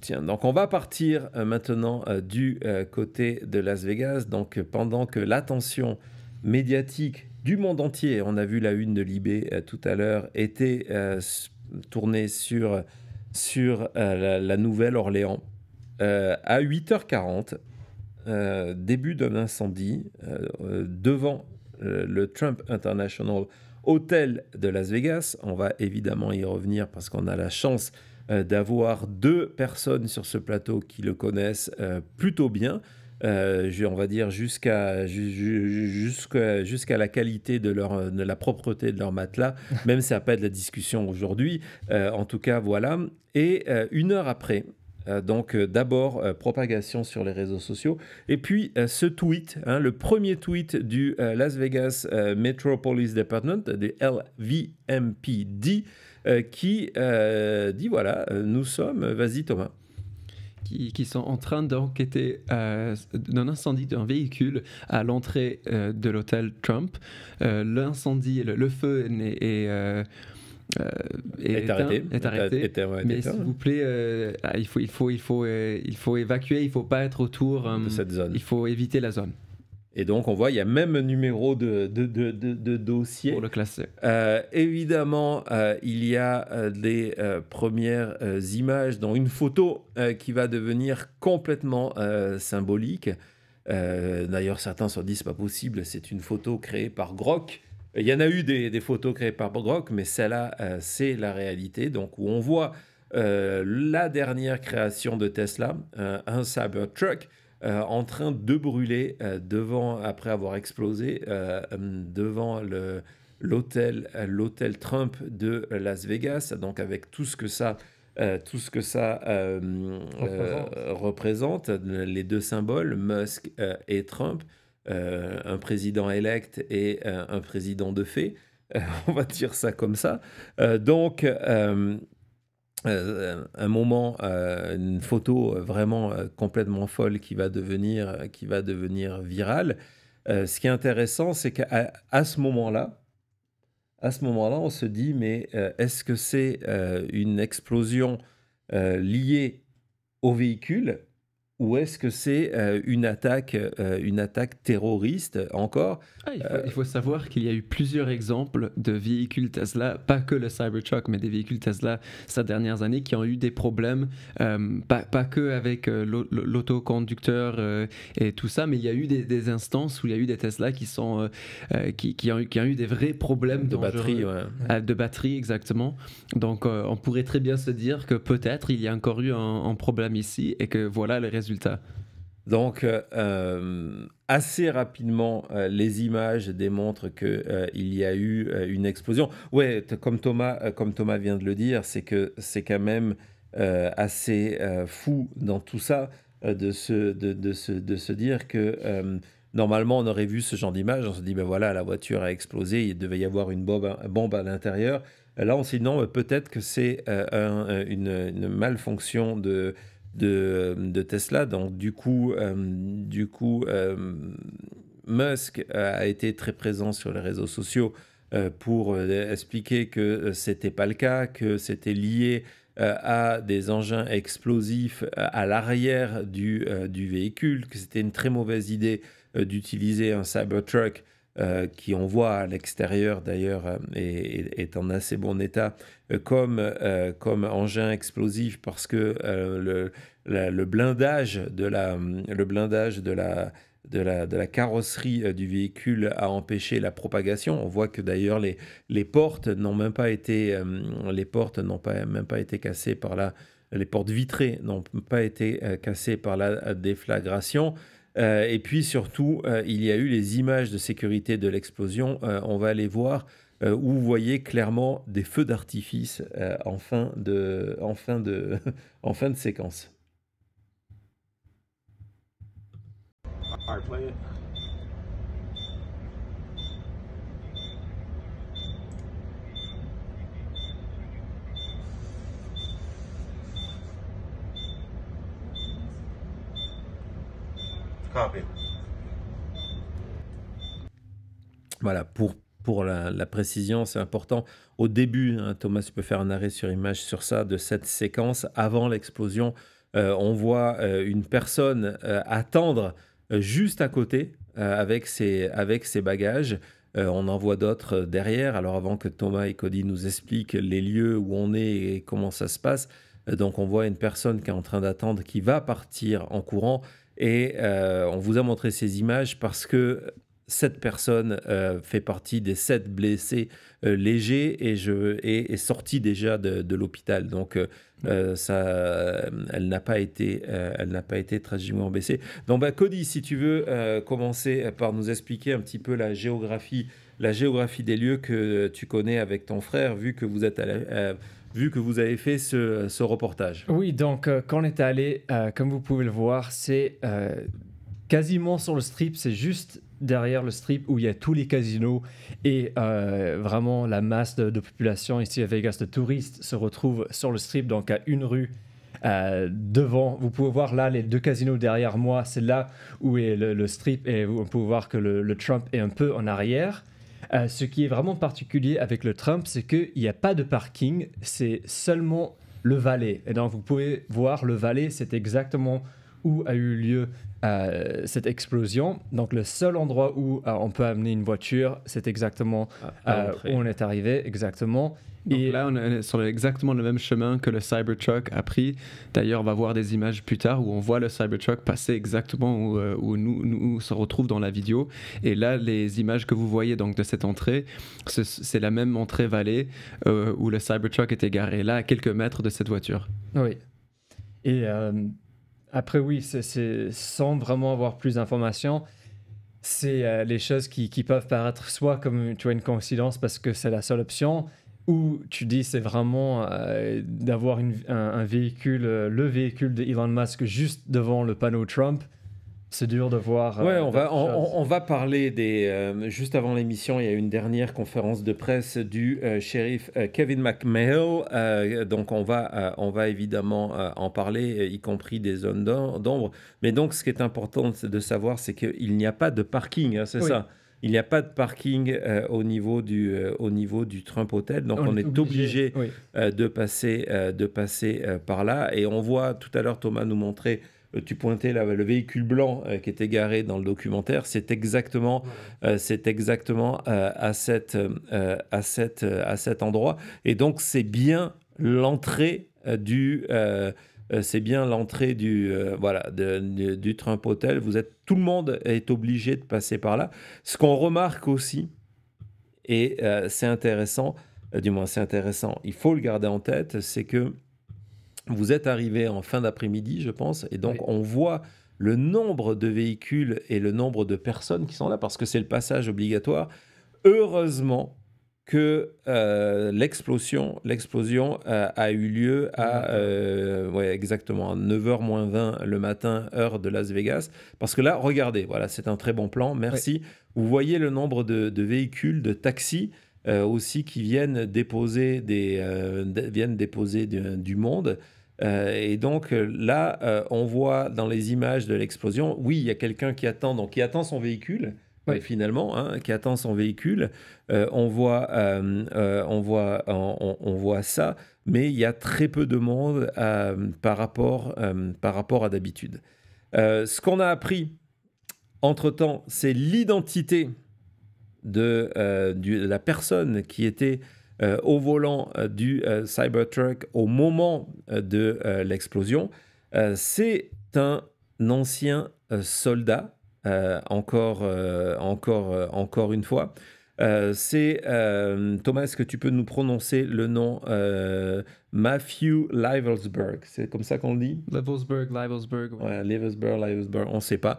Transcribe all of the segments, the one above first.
soutien. Donc, on va partir maintenant du côté de Las Vegas. Donc, pendant que l'attention médiatique du monde entier, on a vu la une de Libé tout à l'heure, était tournée sur la Nouvelle-Orléans. À 8h40, début d'un incendie devant le Trump International Hotel de Las Vegas. On va évidemment y revenir parce qu'on a la chance d'avoir deux personnes sur ce plateau qui le connaissent plutôt bien. On va dire jusqu'à la qualité de la propreté de leur matelas, même si ça n'a pas de la discussion aujourd'hui. En tout cas, voilà. Et une heure après, d'abord, propagation sur les réseaux sociaux. Et puis, ce tweet, le premier tweet du Las Vegas Metropolitan Department, des LVMPD, qui dit, voilà, nous sommes... Vas-y, Thomas. Qui sont en train d'enquêter d'un incendie d'un véhicule à l'entrée de l'hôtel Trump. L'incendie, le feu est arrêté. Mais s'il vous plaît, il faut évacuer, il ne faut pas être autour de cette zone. Il faut éviter la zone. Et donc, on voit, il y a même un numéro de dossier. Pour le classer. Évidemment, il y a des premières images, dont une photo qui va devenir complètement symbolique. D'ailleurs, certains se disent, c'est pas possible, c'est une photo créée par Grok. Il y en a eu des photos créées par Grok, mais celle-là, c'est la réalité. Donc, où on voit la dernière création de Tesla, un Cybertruck, en train de brûler après avoir explosé devant l'hôtel Trump de Las Vegas, donc avec tout ce que ça représente, les deux symboles, Musk et Trump, un président élect et un président de fait, on va dire ça comme ça. Un moment, une photo vraiment complètement folle qui va devenir virale. Ce qui est intéressant, c'est qu'à ce moment-là, on se dit, mais est-ce que c'est une explosion liée au véhicule ou est-ce que c'est une attaque terroriste encore? Il faut savoir qu'il y a eu plusieurs exemples de véhicules Tesla, pas que le Cybertruck, mais des véhicules Tesla ces dernières années qui ont eu des problèmes, pas que avec l'autoconducteur et tout ça, mais il y a eu des instances où il y a eu des Tesla qui ont eu des vrais problèmes de batterie. De batterie, exactement. Donc, on pourrait très bien se dire que peut-être il y a encore eu un problème ici et que voilà le résultat. Donc, assez rapidement, les images démontrent qu'il y a eu une explosion. Ouais, comme Thomas vient de le dire, c'est que c'est quand même assez fou dans tout ça de se dire que normalement, on aurait vu ce genre d'image. On se dit, ben voilà, la voiture a explosé, il devait y avoir une bombe à l'intérieur. Là, on s'est dit, non, peut-être que c'est une malfonction de Tesla. Donc du coup Musk a été très présent sur les réseaux sociaux pour expliquer que c'était pas le cas, que c'était lié à des engins explosifs à l'arrière du véhicule, que c'était une très mauvaise idée d'utiliser un Cybertruck qui on voit à l'extérieur d'ailleurs est en assez bon état comme engin explosif parce que le blindage de la carrosserie du véhicule a empêché la propagation. On voit que d'ailleurs les portes n'ont même pas été cassées les portes vitrées n'ont pas été cassées par la déflagration. Et puis surtout, il y a eu les images de sécurité de l'explosion. On va aller voir où vous voyez clairement des feux d'artifice en fin de séquence. All right, play it. Copy. Voilà, pour la précision, c'est important. Au début, Thomas, tu peux faire un arrêt sur image sur ça, de cette séquence, avant l'explosion, On voit une personne attendre juste à côté avec ses bagages. On en voit d'autres derrière. Alors avant que Thomas et Cody nous expliquent les lieux où on est et comment ça se passe, donc on voit une personne qui est en train d'attendre, qui va partir en courant. Et on vous a montré ces images parce que cette personne fait partie des 7 blessés légers et est sortie déjà de l'hôpital. Donc elle n'a pas été tragiquement blessée. Donc Cody, si tu veux commencer par nous expliquer un petit peu la géographie des lieux que tu connais avec ton frère, vu que vous avez fait ce reportage. Oui, donc quand on est allé, comme vous pouvez le voir, c'est quasiment sur le strip, c'est juste derrière le strip où il y a tous les casinos et vraiment la masse de population ici à Vegas, de touristes, se retrouve sur le strip, donc à une rue devant. Vous pouvez voir là les 2 casinos derrière moi, c'est là où est le strip et on peut voir que le Trump est un peu en arrière. Ce qui est vraiment particulier avec le Trump, c'est qu'il n'y a pas de parking, c'est seulement le valet. Et donc vous pouvez voir le valet, c'est exactement où a eu lieu cette explosion. Donc le seul endroit où on peut amener une voiture, c'est exactement où on est arrivé, exactement. Donc là, on est sur exactement le même chemin que le Cybertruck a pris. D'ailleurs, on va voir des images plus tard où on voit le Cybertruck passer exactement où nous se retrouve dans la vidéo. Et là, les images que vous voyez donc de cette entrée, c'est la même entrée vallée où le Cybertruck était garé, là, à quelques mètres de cette voiture. Oui. Et après, oui, sans vraiment avoir plus d'informations, c'est les choses qui peuvent paraître soit comme tu vois, une coïncidence parce que c'est la seule option, ou tu dis c'est vraiment d'avoir un véhicule, le véhicule de Elon Musk juste devant le panneau Trump. C'est dur de voir. Ouais, on va parler juste avant l'émission, il y a une dernière conférence de presse du shérif Kevin McMail. Donc on va évidemment en parler, y compris des zones d'ombre. Mais donc ce qui est important de savoir, c'est qu'il n'y a pas de parking, hein, c'est ça. Il n'y a pas de parking au niveau du Trump Hotel, donc on est obligé de passer par là. Et on voit tout à l'heure, Thomas nous montrait. Tu pointais là, le véhicule blanc qui était garé dans le documentaire, c'est exactement à cet endroit. Et donc c'est bien l'entrée du Trump Hotel. Tout le monde est obligé de passer par là. Ce qu'on remarque aussi, et c'est intéressant, il faut le garder en tête, c'est que vous êtes arrivé en fin d'après-midi, je pense, et donc on voit le nombre de véhicules et le nombre de personnes qui sont là, parce que c'est le passage obligatoire. Heureusement que l'explosion a eu lieu à exactement 9h moins 20 le matin, heure de Las Vegas, parce que là, regardez, voilà, c'est un très bon plan, merci. Vous voyez le nombre de véhicules, de taxis, aussi qui viennent déposer du monde. Et donc là, on voit dans les images de l'explosion, oui, il y a quelqu'un qui attend son véhicule, finalement, qui attend son véhicule. On voit ça, mais il y a très peu de monde par rapport à d'habitude. Ce qu'on a appris entre-temps, c'est l'identité de la personne qui était au volant du Cybertruck au moment de l'explosion. C'est un ancien soldat, encore une fois. C'est Thomas, est-ce que tu peux nous prononcer le nom Matthew Livelsberg? C'est comme ça qu'on le dit? Livelsberg. Ouais, Livelsberg, on ne sait pas.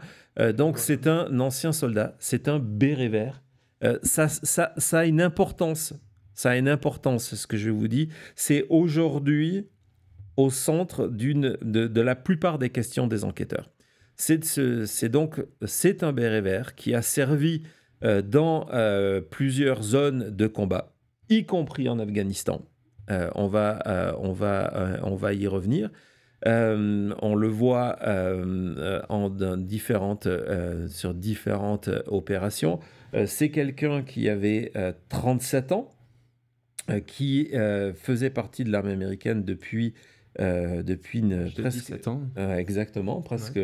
Donc c'est un ancien soldat, c'est un béret vert. Ça a une importance. Ça a une importance, ce que je vous dis. C'est aujourd'hui au centre de la plupart des questions des enquêteurs. C'est un béret vert qui a servi dans plusieurs zones de combat, y compris en Afghanistan. On va y revenir. On le voit sur différentes opérations. C'est quelqu'un qui avait 37 ans, qui faisait partie de l'armée américaine depuis depuis presque 17 ans. exactement, presque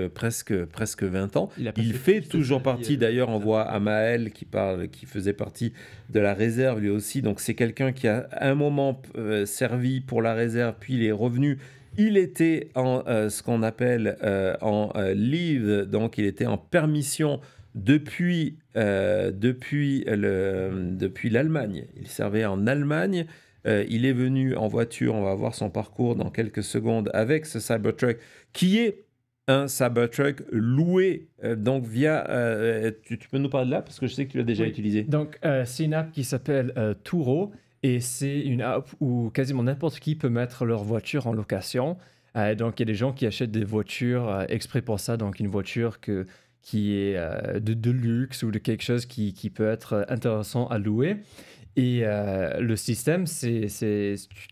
20 ans. Il a passé Il fait toute toujours sa vie, partie, d'ailleurs on voit Amael qui faisait partie de la réserve lui aussi, donc c'est quelqu'un qui a un moment servi pour la réserve, puis il est revenu. Il était en ce qu'on appelle en leave, donc il était en permission depuis l'Allemagne. Il servait en Allemagne. Il est venu en voiture, on va voir son parcours dans quelques secondes avec ce Cybertruck qui est un Cybertruck loué donc via... tu peux nous parler de là parce que je sais que tu l'as déjà Oui. utilisé. Donc, c'est une app qui s'appelle Turo et c'est une app où quasiment n'importe qui peut mettre leur voiture en location. Donc, il y a des gens qui achètent des voitures exprès pour ça. Donc, une voiture qui est de luxe ou de quelque chose qui peut être intéressant à louer. Et le système,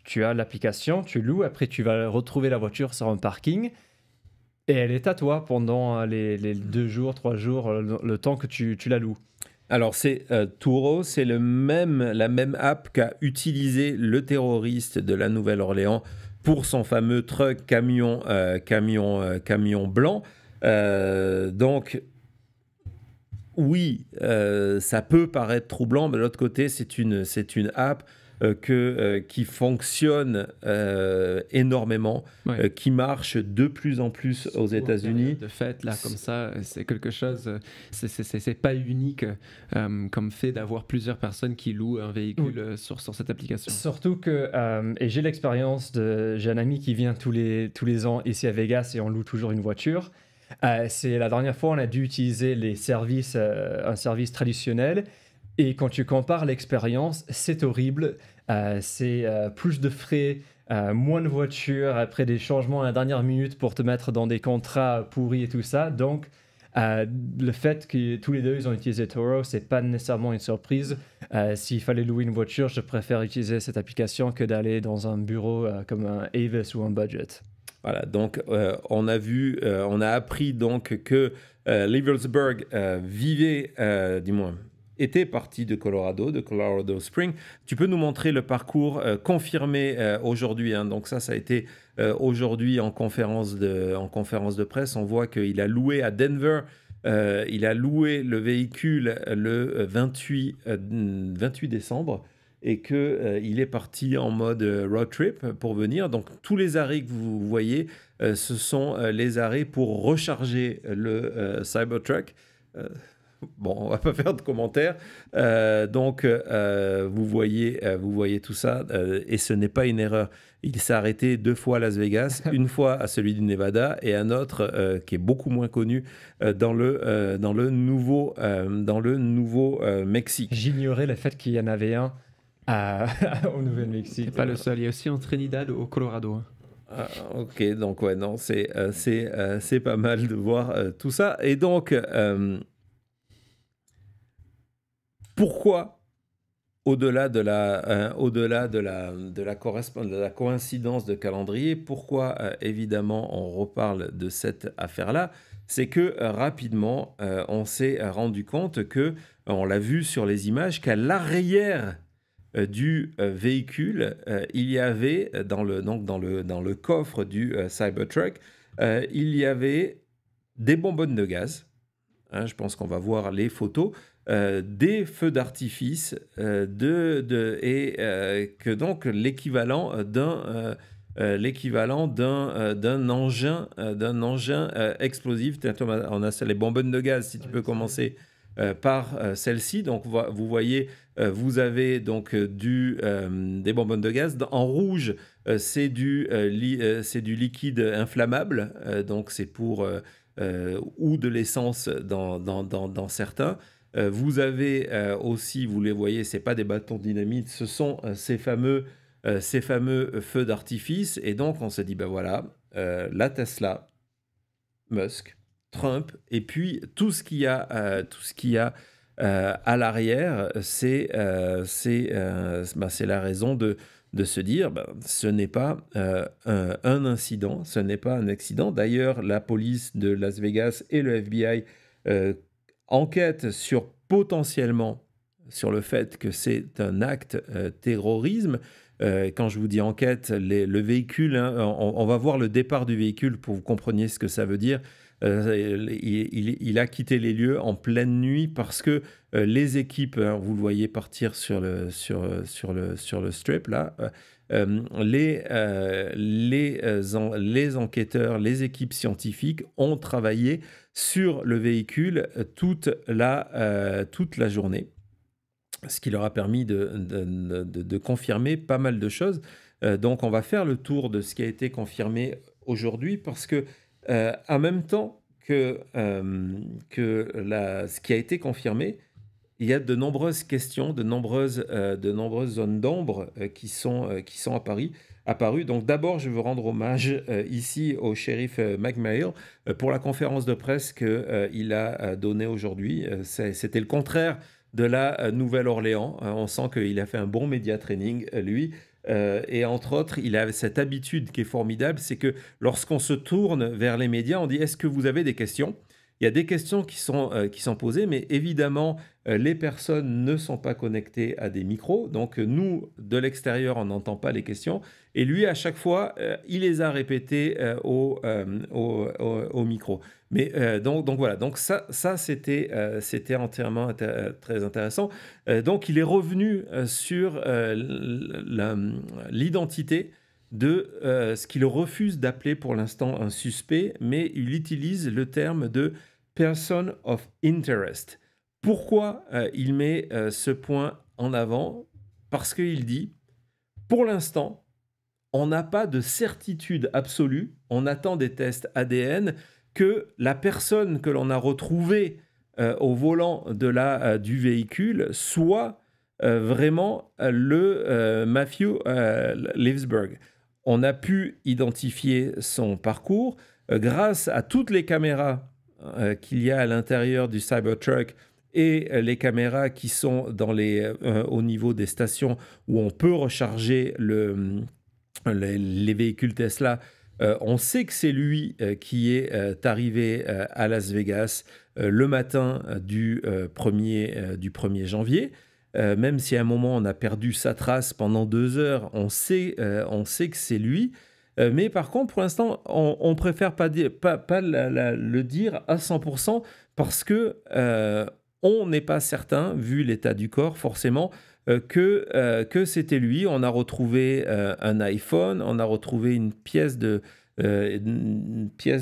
tu as l'application, tu loues, après tu vas retrouver la voiture sur un parking et elle est à toi pendant les 2 jours, 3 jours, le temps que tu la loues. Alors, c'est Turo, c'est la même app qu'a utilisé le terroriste de la Nouvelle-Orléans pour son fameux truck camion blanc. Donc, oui, ça peut paraître troublant, mais de l'autre côté, c'est une app qui fonctionne énormément, Ouais. qui marche de plus en plus aux États-Unis. De fait, là, comme ça, c'est quelque chose, c'est pas unique comme fait d'avoir plusieurs personnes qui louent un véhicule sur cette application. Surtout que, et j'ai l'expérience j'ai un ami qui vient tous les ans ici à Vegas et on loue toujours une voiture. C'est la dernière fois on a dû utiliser un service traditionnel et quand tu compares l'expérience, c'est horrible. C'est plus de frais, moins de voitures, après des changements à la dernière minute pour te mettre dans des contrats pourris et tout ça. Donc, le fait que tous les deux ils ont utilisé Turo, c'est pas nécessairement une surprise. S'il fallait louer une voiture, je préfère utiliser cette application que d'aller dans un bureau comme un Avis ou un Budget. Voilà, donc on a appris donc que Leavelsburg était parti de Colorado Springs. Tu peux nous montrer le parcours confirmé aujourd'hui, hein. Donc ça a été aujourd'hui en conférence de presse. On voit qu'il a loué à Denver. Il a loué le véhicule le 28 décembre et qu'il est parti en mode road trip pour venir. Donc tous les arrêts que vous voyez, ce sont les arrêts pour recharger le Cybertruck. Bon, on va pas faire de commentaires. Donc, vous voyez tout ça, et ce n'est pas une erreur. Il s'est arrêté 2 fois à Las Vegas, une fois à celui du Nevada et un autre qui est beaucoup moins connu dans le nouveau Mexique. J'ignorais le fait qu'il y en avait un au Nouveau-Mexique. C'est pas le seul, il y a aussi en Trinidad au Colorado. Hein. Ah, ok, donc ouais, non, c'est pas mal de voir tout ça. Et donc, pourquoi, au-delà de la coïncidence de calendrier, pourquoi évidemment on reparle de cette affaire-là, c'est que rapidement on s'est rendu compte que, on l'a vu sur les images, qu'à l'arrière du véhicule, il y avait dans le coffre du Cybertruck, il y avait des bonbonnes de gaz. Hein, je pense qu'on va voir les photos. Des feux d'artifice que donc l'équivalent d'un engin explosif. On a les bonbonnes de gaz, si tu peux commencer par celle-ci. Donc vous voyez, vous avez donc des bonbonnes de gaz. En rouge, c'est du liquide inflammable, donc c'est pour ou de l'essence dans certains. Vous avez aussi, vous les voyez, c'est pas des bâtons de dynamite, ce sont ces fameux feux d'artifice. Et donc on se dit, ben voilà, la Tesla, Musk, Trump, et puis tout ce qu'il y a à l'arrière, c'est la raison de se dire, ce n'est pas un incident, ce n'est pas un accident. D'ailleurs, la police de Las Vegas et le FBI enquête potentiellement sur le fait que c'est un acte terrorisme, Quand je vous dis enquête, le véhicule, hein, on va voir le départ du véhicule pour que vous compreniez ce que ça veut dire. Il a quitté les lieux en pleine nuit parce que les équipes, hein, vous le voyez partir sur le strip là, les enquêteurs, les équipes scientifiques ont travaillé sur le véhicule toute la journée, ce qui leur a permis de confirmer pas mal de choses. Donc on va faire le tour de ce qui a été confirmé aujourd'hui parce que en même temps que ce qui a été confirmé, il y a de nombreuses questions, de nombreuses zones d'ombre qui sont apparues. Donc d'abord, je veux rendre hommage ici au shérif McMail pour la conférence de presse qu'il a donnée aujourd'hui. C'était le contraire de la Nouvelle-Orléans. On sent qu'il a fait un bon média training, lui. Et entre autres, il a cette habitude qui est formidable, c'est que lorsqu'on se tourne vers les médias, on dit « Est-ce que vous avez des questions ?» Il y a des questions qui sont posées, mais évidemment, les personnes ne sont pas connectées à des micros. Donc, nous, de l'extérieur, on n'entend pas les questions. Et lui, à chaque fois, il les a répétées au micro. Mais donc voilà. Donc ça c'était entièrement très intéressant. Donc, il est revenu sur l'identité de ce qu'il refuse d'appeler pour l'instant un suspect, mais il utilise le terme de « person of interest ». Pourquoi il met ce point en avant? Parce qu'il dit, pour l'instant, on n'a pas de certitude absolue, on attend des tests ADN, que la personne que l'on a retrouvée au volant du véhicule soit vraiment le Matthew Livsberg. On a pu identifier son parcours grâce à toutes les caméras qu'il y a à l'intérieur du Cybertruck et les caméras qui sont au niveau des stations où on peut recharger les véhicules Tesla. On sait que c'est lui qui est arrivé à Las Vegas le matin du 1er janvier. Même si à un moment on a perdu sa trace pendant 2 heures, on sait que c'est lui. Mais par contre, pour l'instant, on préfère pas le dire à 100% parce que on n'est pas certain, vu l'état du corps, forcément, que c'était lui. On a retrouvé un iPhone, on a retrouvé une pièce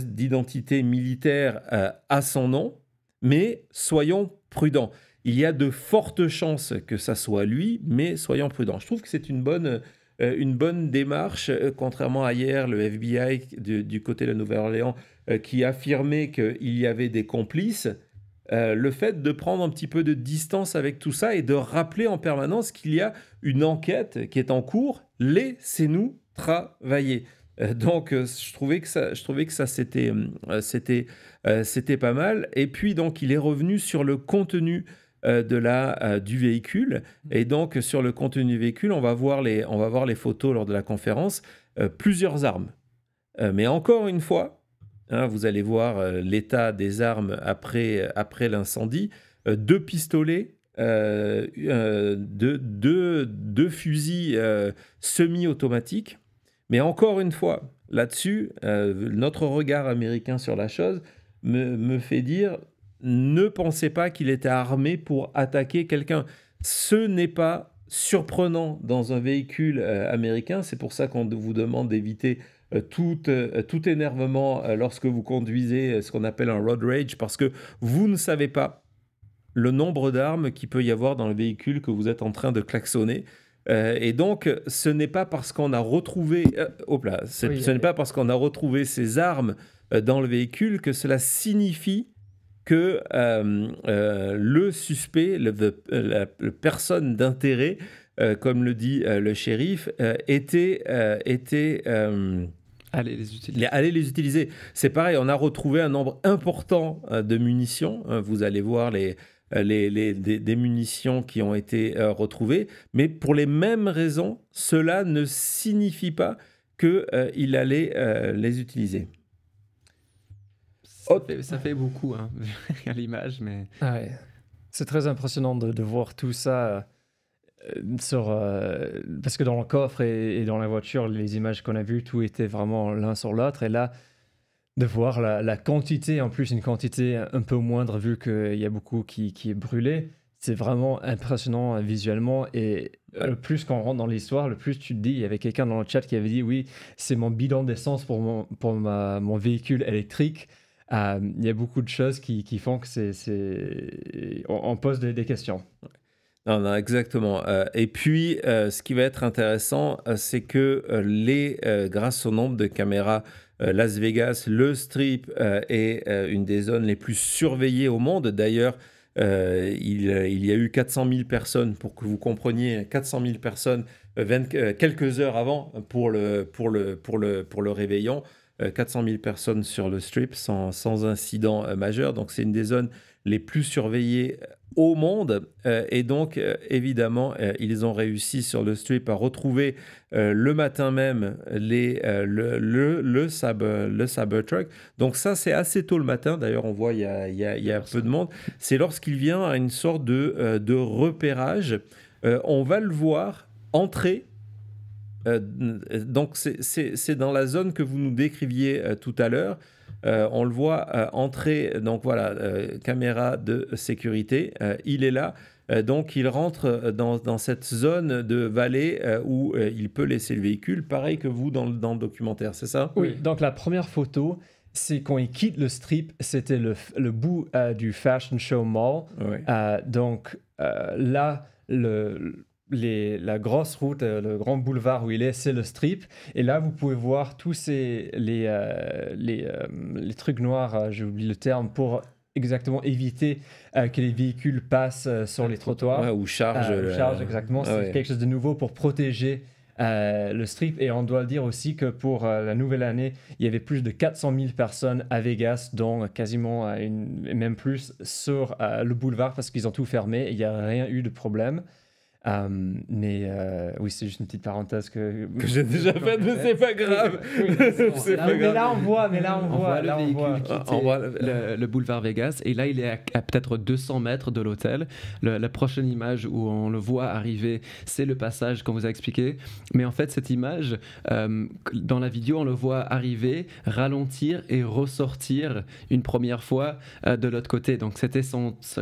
d'identité militaire à son nom, mais soyons prudents. Il y a de fortes chances que ça soit lui, mais soyons prudents. Je trouve que c'est une bonne démarche, contrairement à hier, le FBI du côté de la Nouvelle-Orléans qui affirmait qu'il y avait des complices. Le fait de prendre un petit peu de distance avec tout ça et de rappeler en permanence qu'il y a une enquête qui est en cours, laissez-nous travailler. Donc, je trouvais que ça c'était pas mal. Et puis, donc, il est revenu sur le contenu du véhicule. Et donc, sur le contenu du véhicule, on va voir les photos lors de la conférence. Plusieurs armes. Mais encore une fois, hein, vous allez voir l'état des armes après l'incendie. 2 pistolets, 2 fusils semi-automatiques. Mais encore une fois, là-dessus, notre regard américain sur la chose me fait dire, ne pensez pas qu'il était armé pour attaquer quelqu'un. Ce n'est pas surprenant dans un véhicule américain. C'est pour ça qu'on vous demande d'éviter tout énervement lorsque vous conduisez ce qu'on appelle un road rage, parce que vous ne savez pas le nombre d'armes qu'il peut y avoir dans le véhicule que vous êtes en train de klaxonner. Et donc, ce n'est pas parce qu'on a retrouvé... ce n'est pas parce qu'on a retrouvé ces armes dans le véhicule que cela signifie que le suspect, la personne d'intérêt, comme le dit le shérif, allez les utiliser. C'est pareil, on a retrouvé un nombre important de munitions. Vous allez voir des munitions qui ont été retrouvées, mais pour les mêmes raisons, cela ne signifie pas qu'il allait les utiliser. Ça fait beaucoup hein, à l'image, mais... Ouais. C'est très impressionnant de voir tout ça. parce que dans le coffre et dans la voiture, les images qu'on a vues, tout était vraiment l'un sur l'autre. Et là, de voir la quantité, en plus une quantité un peu moindre vu qu'il y a beaucoup qui est brûlé, c'est vraiment impressionnant visuellement. Et le plus qu'on rentre dans l'histoire, le plus tu te dis, il y avait quelqu'un dans le chat qui avait dit, oui, c'est mon bilan d'essence pour mon véhicule électrique. Il y a beaucoup de choses qui font que on pose des questions. Non, non, exactement. Et puis, ce qui va être intéressant, c'est que grâce au nombre de caméras, Las Vegas, le Strip est une des zones les plus surveillées au monde. D'ailleurs, il y a eu 400 000 personnes, pour que vous compreniez, 400 000 personnes quelques heures avant pour le réveillon. 400 000 personnes sur le Strip sans incident majeur. Donc, c'est une des zones les plus surveillées au monde. Et donc, évidemment, ils ont réussi sur le Strip à retrouver le matin même le Cybertruck. Donc, ça, c'est assez tôt le matin. D'ailleurs, on voit il y a un peu de monde. C'est lorsqu'il vient à une sorte de repérage. On va le voir entrer. Donc c'est dans la zone que vous nous décriviez tout à l'heure. On le voit entrer, donc voilà, caméra de sécurité, il est là. Donc il rentre dans cette zone de vallée où il peut laisser le véhicule, pareil que vous dans le documentaire, c'est ça? Oui, donc la première photo, c'est quand il quitte le Strip, c'était le bout du Fashion Show Mall. Oui. Donc là, la grosse route, le grand boulevard où il est, c'est le Strip. Et là, vous pouvez voir tous les trucs noirs, j'ai oublié le terme, pour exactement éviter que les véhicules passent sur les trottoirs. Ouais, ou chargent. Exactement. C'est quelque chose de nouveau pour protéger le Strip. Et on doit le dire aussi que pour la nouvelle année, il y avait plus de 400 000 personnes à Vegas, dont quasiment même plus sur le boulevard parce qu'ils ont tout fermé et il n'y a rien eu de problème. Mais oui, c'est juste une petite parenthèse que j'ai déjà faite, mais c'est pas grave. Mais là, on voit le véhicule quitter le boulevard Vegas. Et là, il est à peut-être 200 mètres de l'hôtel. La prochaine image où on le voit arriver, c'est le passage qu'on vous a expliqué. Mais en fait, cette image, dans la vidéo, on le voit arriver, ralentir et ressortir une première fois de l'autre côté. Donc, c'était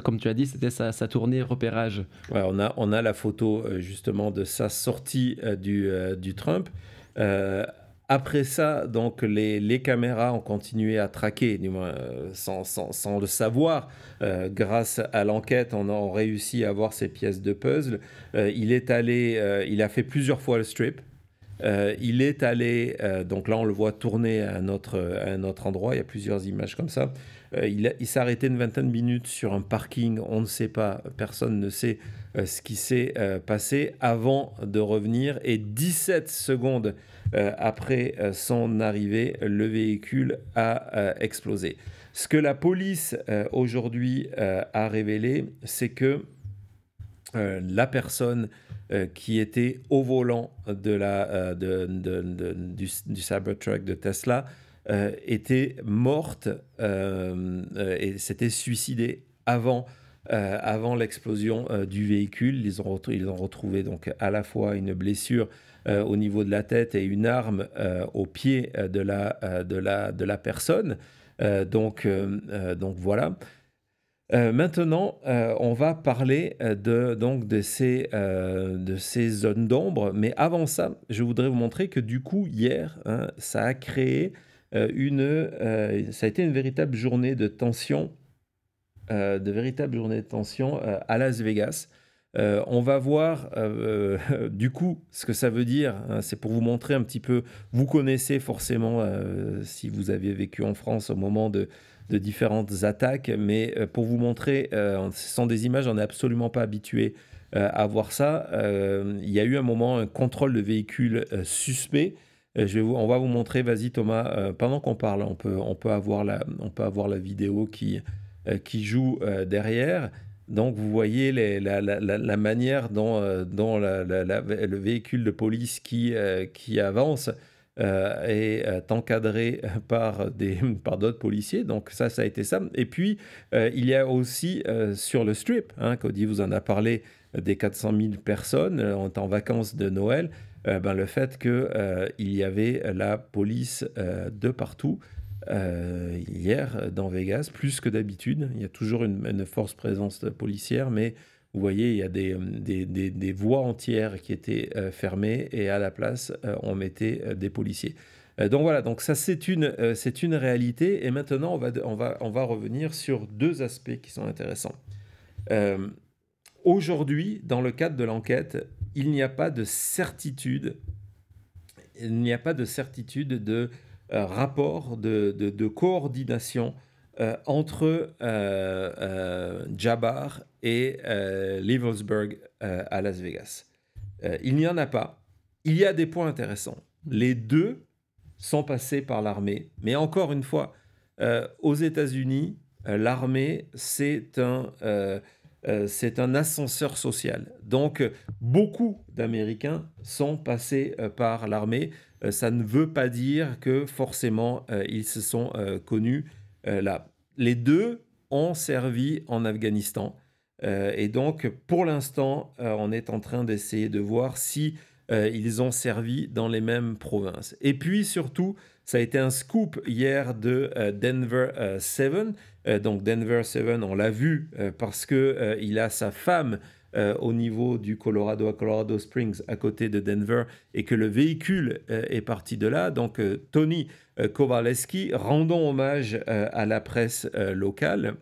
comme tu as dit, c'était sa tournée repérage. Ouais, on a la photo justement de sa sortie du Trump. Après ça, donc les caméras ont continué à traquer, du moins sans le savoir. Grâce à l'enquête, on a réussi à voir ces pièces de puzzle. Il a fait plusieurs fois le Strip. Il est allé, donc là on le voit tourner à un autre endroit, il y a plusieurs images comme ça. Il s'est arrêté une vingtaine de minutes sur un parking, on ne sait pas, personne ne sait ce qui s'est passé avant de revenir. Et 17 secondes après son arrivée, le véhicule a explosé. Ce que la police aujourd'hui a révélé, c'est que la personne qui était au volant du Cybertruck de Tesla était morte et s'était suicidée avant l'explosion du véhicule. Ils ont retrouvé donc à la fois une blessure au niveau de la tête et une arme au pied de la personne. Donc voilà. Maintenant, on va parler de ces zones d'ombre. Mais avant ça, je voudrais vous montrer que du coup, hier, ça a créé ça a été une véritable journée de tension, à Las Vegas. On va voir du coup ce que ça veut dire. C'est pour vous montrer un petit peu. Vous connaissez forcément, si vous avez vécu en France au moment de différentes attaques, mais pour vous montrer, ce sont des images, on n'est absolument pas habitué à voir ça. Il y a eu un moment, un contrôle de véhicule suspect. On va vous montrer, vas-y Thomas, pendant qu'on parle, on peut avoir la vidéo qui joue derrière. Donc vous voyez la manière dont le véhicule de police qui avance est encadré par d'autres policiers. Donc ça a été ça. Et puis il y a aussi sur le Strip, Cody vous en a parlé des 400 000 personnes en vacances de Noël, le fait qu'il y avait la police de partout hier dans Vegas, plus que d'habitude. Il y a toujours une forte présence policière, mais vous voyez, il y a des voies entières qui étaient fermées et à la place, on mettait des policiers. Donc voilà, donc ça c'est une réalité. Et maintenant, on va revenir sur deux aspects qui sont intéressants. Aujourd'hui, dans le cadre de l'enquête, il n'y a pas de certitude, de rapport de coordination entre Jabbar et Leavelsburg à Las Vegas. Il n'y en a pas. Il y a des points intéressants. Les deux sont passés par l'armée. Mais encore une fois, aux États-Unis, l'armée, c'est un ascenseur social. Donc, beaucoup d'Américains sont passés par l'armée. Ça ne veut pas dire que forcément, ils se sont connus là. Les deux ont servi en Afghanistan. Et donc, pour l'instant, on est en train d'essayer de voir si ils ont servi dans les mêmes provinces. Et puis, surtout, ça a été un scoop hier de Denver 7. Donc Denver 7, on l'a vu parce qu'il a sa femme au niveau du Colorado, à Colorado Springs, à côté de Denver, et que le véhicule est parti de là. Donc Tony Kowaleski, rendons hommage à la presse locale,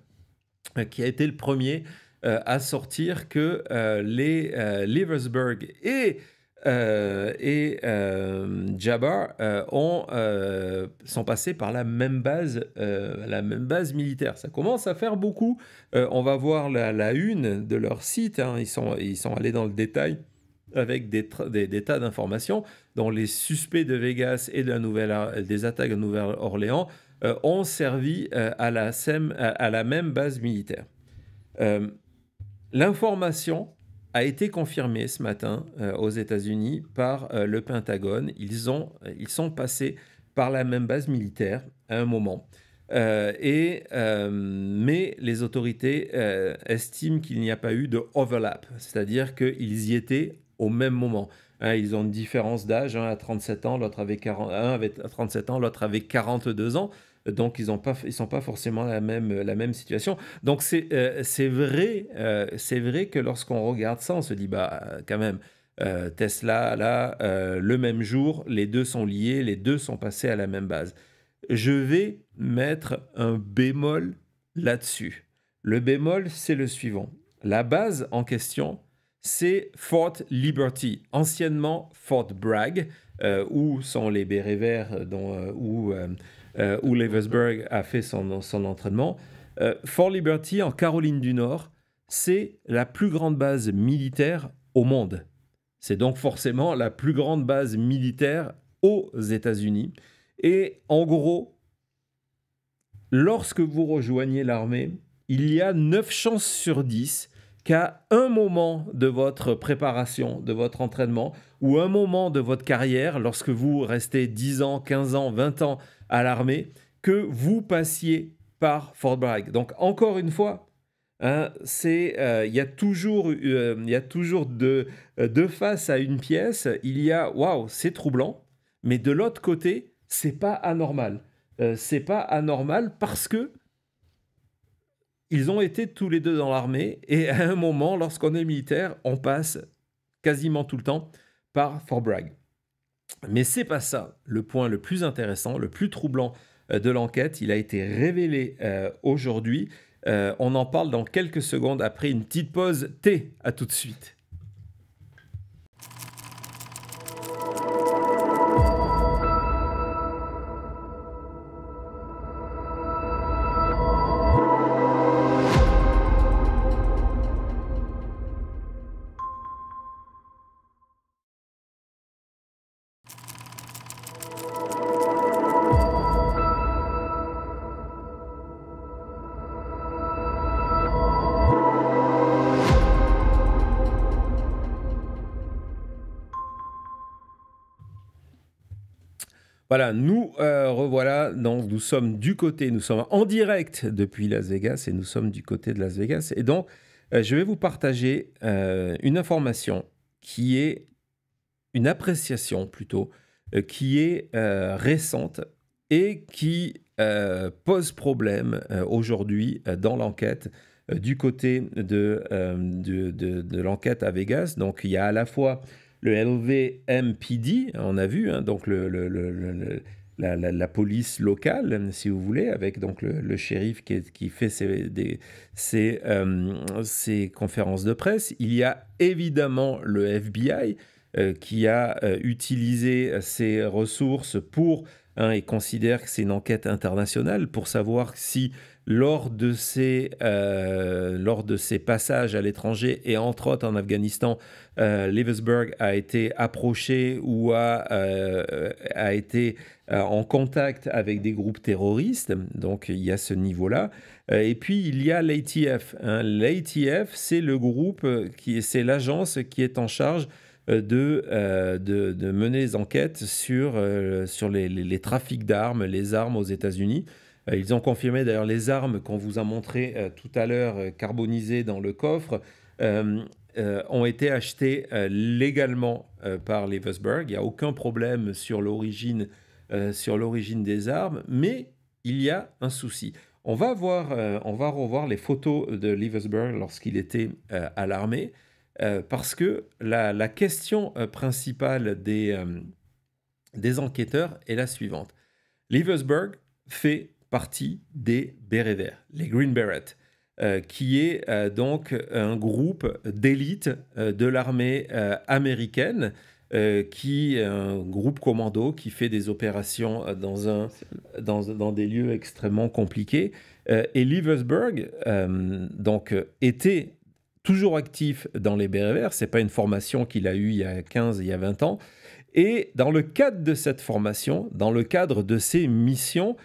qui a été le premier à sortir que les Leavelsburg et Jabbar sont passés par la même base militaire. Ça commence à faire beaucoup. On va voir la une de leur site. Hein. Ils sont allés dans le détail avec des tas d'informations dont les suspects de Vegas et des attaques de Nouvelle-Orléans ont servi à la même base militaire. L'information a été confirmée ce matin aux États-Unis par le Pentagone. Ils sont passés par la même base militaire à un moment. Mais les autorités estiment qu'il n'y a pas eu de overlap, c'est-à-dire qu'ils y étaient au même moment. Hein, ils ont une différence d'âge, un à 37 ans, l'autre avait 37 ans, l'autre avait 42 ans. Donc, ils sont pas forcément la même situation. Donc, c'est vrai que lorsqu'on regarde ça, on se dit, quand même, Tesla, là, le même jour, les deux sont liés, les deux sont passés à la même base. Je vais mettre un bémol là-dessus. Le bémol, c'est le suivant. La base en question, c'est Fort Liberty, anciennement Fort Bragg, où sont les bérets verts, où Leavelsburg a fait son entraînement. Fort Liberty, en Caroline du Nord, c'est la plus grande base militaire au monde. C'est donc forcément la plus grande base militaire aux États-Unis. Et en gros, lorsque vous rejoignez l'armée, il y a 9 chances sur 10 qu'à un moment de votre préparation, de votre entraînement, ou un moment de votre carrière, lorsque vous restez 10 ans, 15 ans, 20 ans à l'armée, que vous passiez par Fort Bragg. Donc, encore une fois, hein, il y a toujours deux faces à une pièce. Il y a, waouh, c'est troublant, mais de l'autre côté, c'est pas anormal. C'est pas anormal parce que ils ont été tous les deux dans l'armée et à un moment, lorsqu'on est militaire, on passe quasiment tout le temps par Fort Bragg. Mais c'est pas ça le point le plus intéressant, le plus troublant de l'enquête. Il a été révélé aujourd'hui. On en parle dans quelques secondes après une petite pause thé. À tout de suite. Voilà, nous revoilà, donc nous sommes en direct depuis Las Vegas et nous sommes du côté de Las Vegas. Et donc, je vais vous partager une information qui est une appréciation plutôt, qui est récente et qui pose problème aujourd'hui dans l'enquête du côté de l'enquête à Vegas. Donc il y a à la fois le LVMPD, on a vu, hein, donc la police locale, si vous voulez, avec donc le shérif qui fait ses conférences de presse. Il y a évidemment le FBI qui a utilisé ses ressources pour, hein, et considère que c'est une enquête internationale pour savoir si lors de ses passages à l'étranger et entre autres en Afghanistan, Leavesburg a été approché ou a été en contact avec des groupes terroristes. Donc il y a ce niveau-là. Et puis il y a l'ATF. Hein. L'ATF, c'est le groupe, c'est l'agence qui est en charge de mener les enquêtes sur les trafics d'armes, les armes aux États-Unis. Ils ont confirmé d'ailleurs les armes qu'on vous a montrées tout à l'heure, carbonisées dans le coffre, ont été achetées légalement par Leavesburg. Il n'y a aucun problème sur l'origine des armes, mais il y a un souci. On va revoir les photos de Leavesburg lorsqu'il était à l'armée, parce que la question principale des enquêteurs est la suivante. Leavesburg fait partie des bérets verts, les Green Berets, qui est donc un groupe d'élite de l'armée américaine, qui est un groupe commando qui fait des opérations dans des lieux extrêmement compliqués. Et Leavesburg donc, était toujours actif dans les bérets verts. Ce n'est pas une formation qu'il a eue il y a 15, il y a 20 ans. Et dans le cadre de cette formation, dans le cadre de ces missions,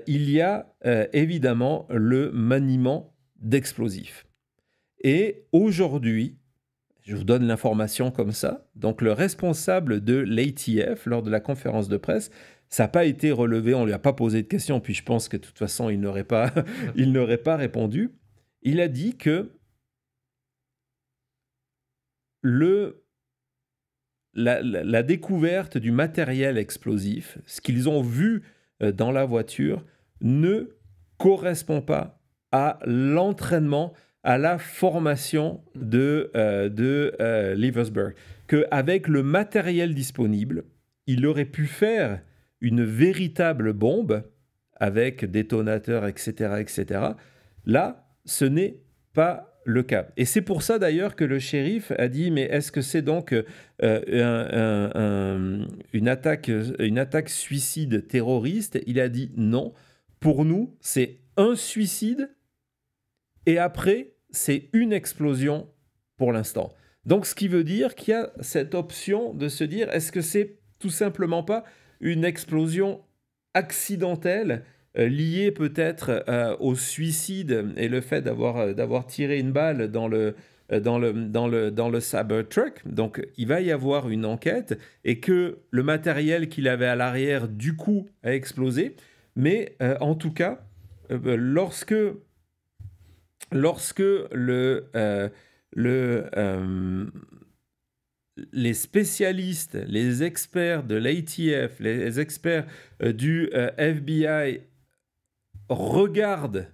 il y a évidemment le maniement d'explosifs. Et aujourd'hui, je vous donne l'information comme ça, donc le responsable de l'ATF, lors de la conférence de presse, ça n'a pas été relevé, on ne lui a pas posé de questions, puis je pense que de toute façon, il n'aurait pas répondu. Il a dit que la découverte du matériel explosif, ce qu'ils ont vu dans la voiture, ne correspond pas à l'entraînement, à la formation de Leavesburg. Qu'avec le matériel disponible, il aurait pu faire une véritable bombe avec détonateur, etc., etc. Là, ce n'est pas le cas. Et c'est pour ça d'ailleurs que le shérif a dit, mais est-ce que c'est donc une attaque suicide terroriste? Il a dit non. Pour nous, c'est un suicide et après, c'est une explosion pour l'instant. Donc, ce qui veut dire qu'il y a cette option de se dire, est-ce que c'est tout simplement pas une explosion accidentelle liée peut-être au suicide et le fait d'avoir tiré une balle dans le Cybertruck. Donc, il va y avoir une enquête et que le matériel qu'il avait à l'arrière, du coup, a explosé. Mais en tout cas, lorsque les spécialistes, les experts de l'ATF, les experts du FBI regardent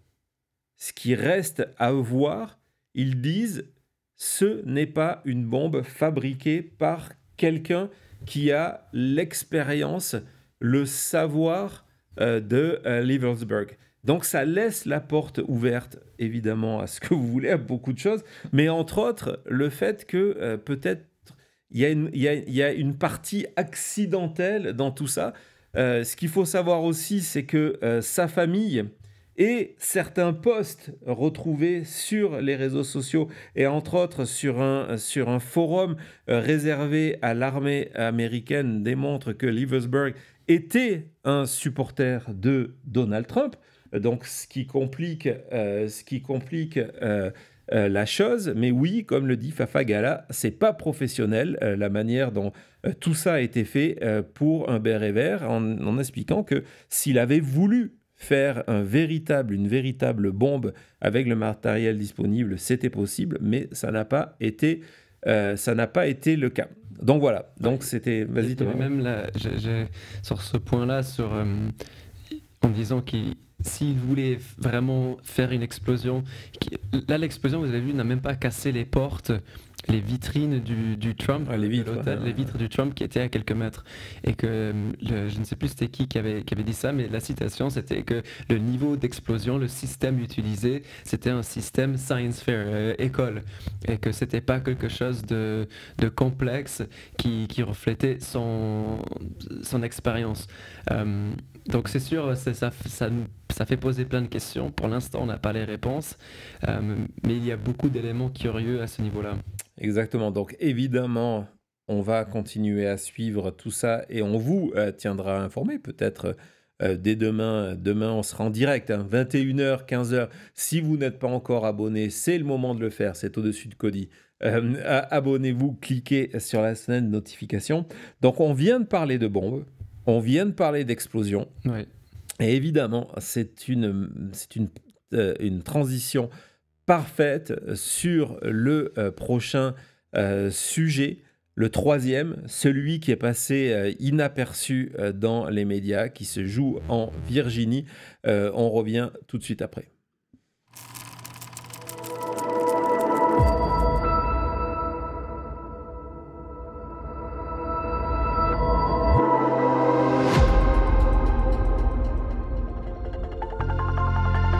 ce qui reste à voir, ils disent ce n'est pas une bombe fabriquée par quelqu'un qui a l'expérience, le savoir de Leavesburg. Donc ça laisse la porte ouverte, évidemment, à ce que vous voulez, à beaucoup de choses, mais entre autres, le fait que peut-être il y a une partie accidentelle dans tout ça. Ce qu'il faut savoir aussi, c'est que sa famille et certains posts retrouvés sur les réseaux sociaux et entre autres sur un forum réservé à l'armée américaine démontrent que Leavesburg était un supporter de Donald Trump. Donc, ce qui complique la chose. Mais oui, comme le dit Fafa Gala, c'est pas professionnel la manière dont tout ça a été fait pour un béret vert, en expliquant que s'il avait voulu faire une véritable bombe avec le matériel disponible, c'était possible, mais ça n'a pas été le cas. Donc voilà, donc c'était... Vas-y Thomas. Même là, sur ce point-là, en disant qu'il s'il voulait vraiment faire une explosion, là l'explosion, vous avez vu, n'a même pas cassé les portes, les vitrines du Trump, les vitres, de l'hôtel, les vitres du Trump qui étaient à quelques mètres. Et que, je ne sais plus c'était qui avait dit ça, mais la citation c'était que le niveau d'explosion, le système utilisé, c'était un système science fair, école. Et que c'était pas quelque chose de complexe qui reflétait son expérience. Donc c'est sûr, ça fait poser plein de questions. Pour l'instant, on n'a pas les réponses, mais il y a beaucoup d'éléments curieux à ce niveau-là. Exactement. Donc évidemment, on va continuer à suivre tout ça et on vous tiendra informé peut-être dès demain. Demain, on sera en direct, 21h, 15h. Si vous n'êtes pas encore abonné, c'est le moment de le faire. C'est au-dessus de Cody. Abonnez-vous, cliquez sur la semaine de notification. Donc on vient de parler de bombes. On vient de parler d'explosion. Ouais. Et évidemment, c'est une transition parfaite sur le prochain sujet, le troisième, celui qui est passé inaperçu dans les médias, qui se joue en Virginie. On revient tout de suite après.